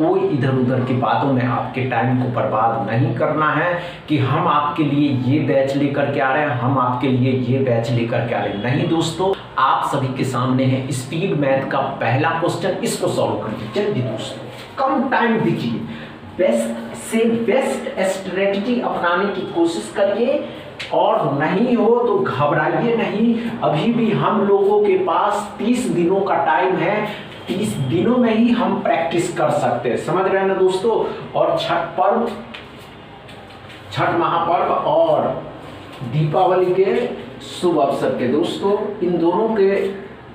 कोई इधर उधर की बातों में आपके टाइम को बर्बाद नहीं करना है कि हम आपके लिए ये बैच लेकर के आ रहे हैं, हम आपके लिए ये बैच लेकर के आ रहे हैं। नहीं दोस्तों, आप सभी के सामने है स्पीड मैथ का पहला क्वेश्चन, इसको सॉल्व करिए। चलिए दोस्तों, कम टाइम दीजिए, बेस्ट से बेस्ट स्ट्रेटजी अपनाने की कोशिश करिए और नहीं हो तो घबराइए नहीं। अभी भी हम लोगों के पास 30 दिनों का टाइम है, 30 दिनों में ही हम प्रैक्टिस कर सकते हैं, समझ रहे हैं ना दोस्तों। और छठ पर्व, छठ महापर्व और दीपावली के शुभ अवसर के दोस्तों,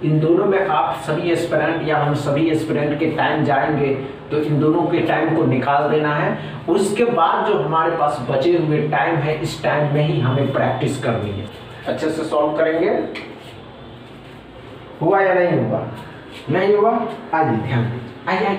इन दोनों में आप सभी एस्पिरेंट या हम सभी एस्पिरेंट के टाइम जाएंगे तो इन दोनों के टाइम को निकाल देना है। उसके बाद जो हमारे पास बचे हुए टाइम है, इस टाइम में ही हमें प्रैक्टिस करनी है। अच्छे से सॉल्व करेंगे। हुआ या नहीं हुआ? नहीं हुआ? आइए ध्यान दीजिए, आइए,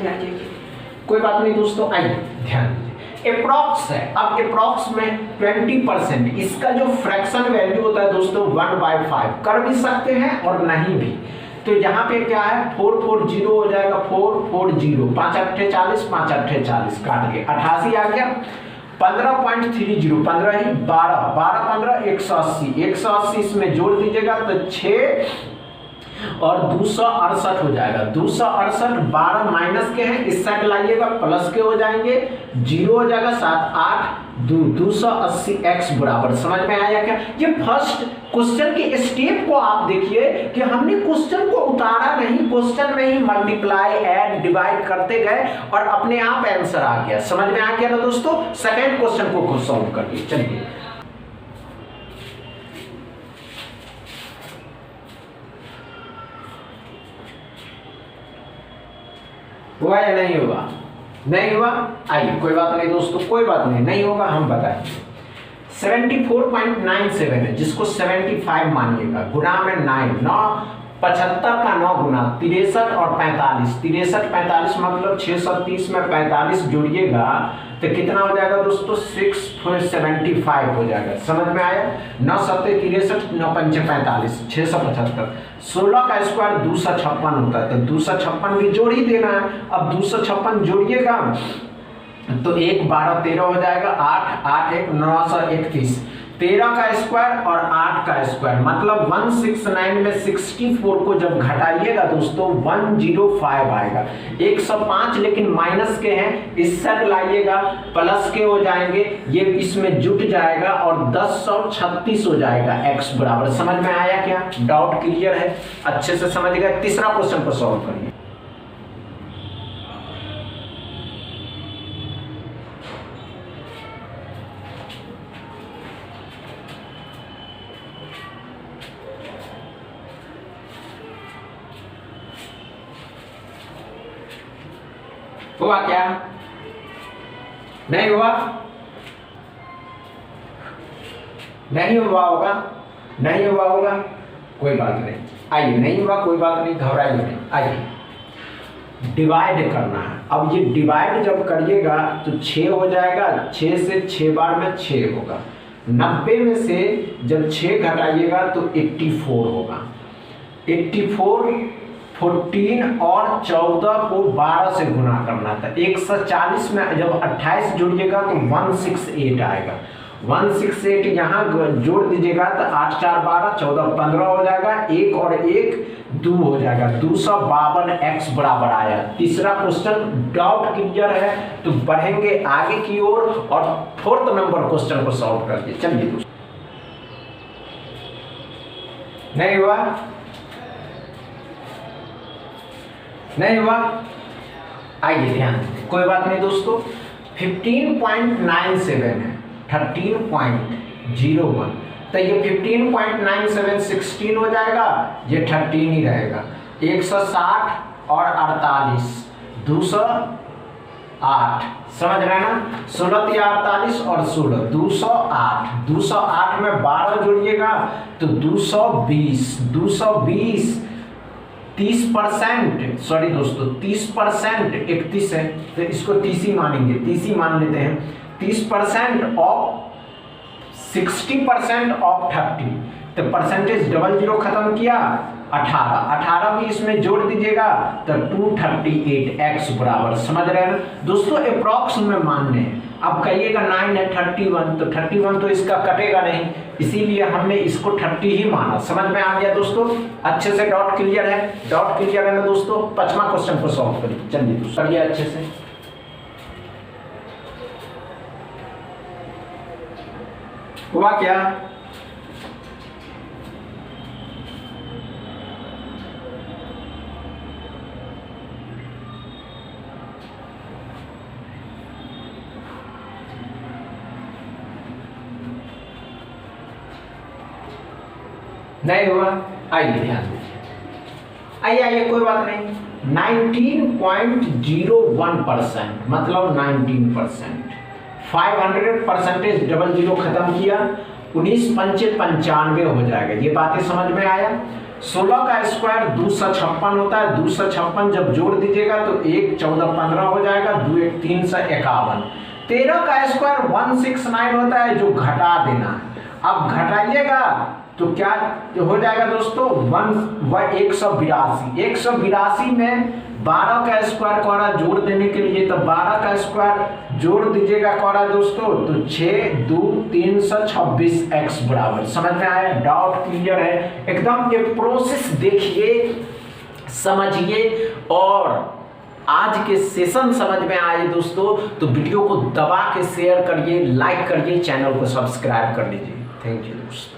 कोई बात नहीं दोस्तों, आइए ध्यान दीजिए। अप्रॉक्स है, अब अप्रॉक्स में 20%, इसका जो फ्रैक्शन वैल्यू होता है दोस्तों 1/5 कर भी सकते हैं और नहीं भी। तो यहाँ पे क्या है, 440 हो जाएगा, 440, 5 अट्ठे 40, 5 अट्ठे 40 काट के 88 आ गया। 15.30, 15 ही 12, 12 15 180, 180 इसमें जोड़ दीजिएगा तो 6 और 268 हो जाएगा। 268 12 माइनस के हैं, इस साइड लाइएगा प्लस के हो जाएंगे, 0 हो जाएगा, 7 8 2 280 x बराबर। समझ में आया क्या? ये फर्स्ट क्वेश्चन के स्टेप को आप देखिए कि हमने क्वेश्चन को उतारा नहीं, क्वेश्चन में ही मल्टीप्लाई ऐड डिवाइड करते गए और अपने आप आंसर आ गया। समझ में आ गया ना दोस्तों। सेकंड क्वेश्चन को सॉल्व करिए। चलिए, हुआ या नहीं हुआ? नहीं हुआ? आइए, कोई बात नहीं दोस्तों, कोई बात नहीं, नहीं होगा हम बताएंगे। 74.97 है, जिसको 75 मानिएगा, गुना में 9 75 का 9 गुना 63 और 45, 63 45 मतलब 630 में 45 जुड़िएगा तो कितना हो जाएगा दोस्तों? 675 हो जाएगा। समझ में आया? 9 7 63, 9 5 45, 675। 16 का स्क्वायर 256 होता है, तो 256 भी जोड़ ही देना है। अब 256 जोड़िएगा तो 1 12 13 हो जाएगा, 8 8 1 931, 13 का स्क्वायर और 8 का स्क्वायर मतलब 169 में 64 को जब घटाइएगा दोस्तों 105 आएगा। 105 लेकिन माइनस के हैं, इस साइड लाइएगा प्लस के हो जाएंगे, ये इसमें जुट जाएगा और 1036 हो जाएगा x बराबर। समझ में आया क्या? डाउट क्लियर है? अच्छे से समझ गए। तीसरा क्वेश्चन को सॉल्व करिए। हुआ क्या? नहीं हुआ? नहीं हुआ होगा, नहीं हुआ होगा, कोई बात नहीं। आइए, नहीं हुआ कोई बात नहीं, घबराइए नहीं। आइए, डिवाइड करना है। अब ये डिवाइड जब करिएगा तो 6 हो जाएगा, 6 से 6 बार में 6 होगा। 90 में से जब 6 घटाइएगा तो 84 होगा। 84 14 और 14 को 12 से गुना करना था। 140 में जब 28 जोड़िएगा तो 168 आएगा। 168 यहाँ जोड़ दीजिएगा तो 8 4 12 14 15 हो जाएगा, 1 और 1 2 हो जाएगा। 252 x बराबर आया। तीसरा क्वेश्चन डाउट क्लियर है तो बढ़ेंगे आगे की ओर और फोर्थ नंबर क्वेश्चन को सॉल्व करके। चलिए दोस्तों, नहीं हुआ? नहीं हुआ? आइए ध्यान, कोई बात नहीं दोस्तों। 15.97 है, 13.01, तो ये 15.97 16 हो जाएगा, ये 13 ही रहेगा। 160 और 48 208, समझ रहे हैं ना? 16 या 48 और 16 208, 208 में 12 जोड़िएगा तो 220, 30%, सॉरी दोस्तों 30%, 31 है तो इसको 30 ही मानेंगे, 30 ही मान लेते हैं। 30% ऑफ 60% ऑफ 30, तो परसेंटेज डबल जीरो खत्म किया 18, 18 भी इसमें जोड़ दीजिएगा तो 238x बराबर, समझ रहे हैं दोस्तों, अप्रॉक्स में मानने हैं। अब कहिएगा 9 है 31, तो 31 तो इसका कटेगा नहीं, इसीलिए हमने इसको 30 ही माना। समझ में आ गया दोस्तों, अच्छे से डॉट क्लियर है, डॉट क्लियर है ना दोस्तों। 5वां क्वेश्चन को सॉल्व करिए, चलिए दोस्तों करिए अच्छे से। हुआ क्या? नहीं हुआ? आइए ध्यान दीजिए, आइए कोई बात नहीं। 19.01% मतलब 19%, 500% डबल जीरो खत्म किया, 19 पंचे 95 हो जाएगा। ये बातें समझ में आया? 16 का स्क्वायर 256 होता है, 256 जब जोड़ दीजिएगा तो 1 14 15 हो जाएगा, 2 1 351। 13 का स्क्वायर 169 होता है, जो घटा देना है। अब घटाइएगा तो क्या हो जाएगा दोस्तों? 182। 182 में 12 का स्क्वायर कौड़ा जोड़ देने के लिए, तो 12 का स्क्वायर जोड़ दीजिएगा कौड़ा दोस्तों, तो 6 2 326x बराबर। समझ में आया? डाउट क्लियर है एकदम। ये प्रोसेस देखिए, समझिए, और आज के सेशन समझ में आए दोस्तों तो वीडियो को दबा के शेयर करिए, लाइक करिए, चैनल को सब्सक्राइब कर लीजिए। थैंक यू दोस्तों।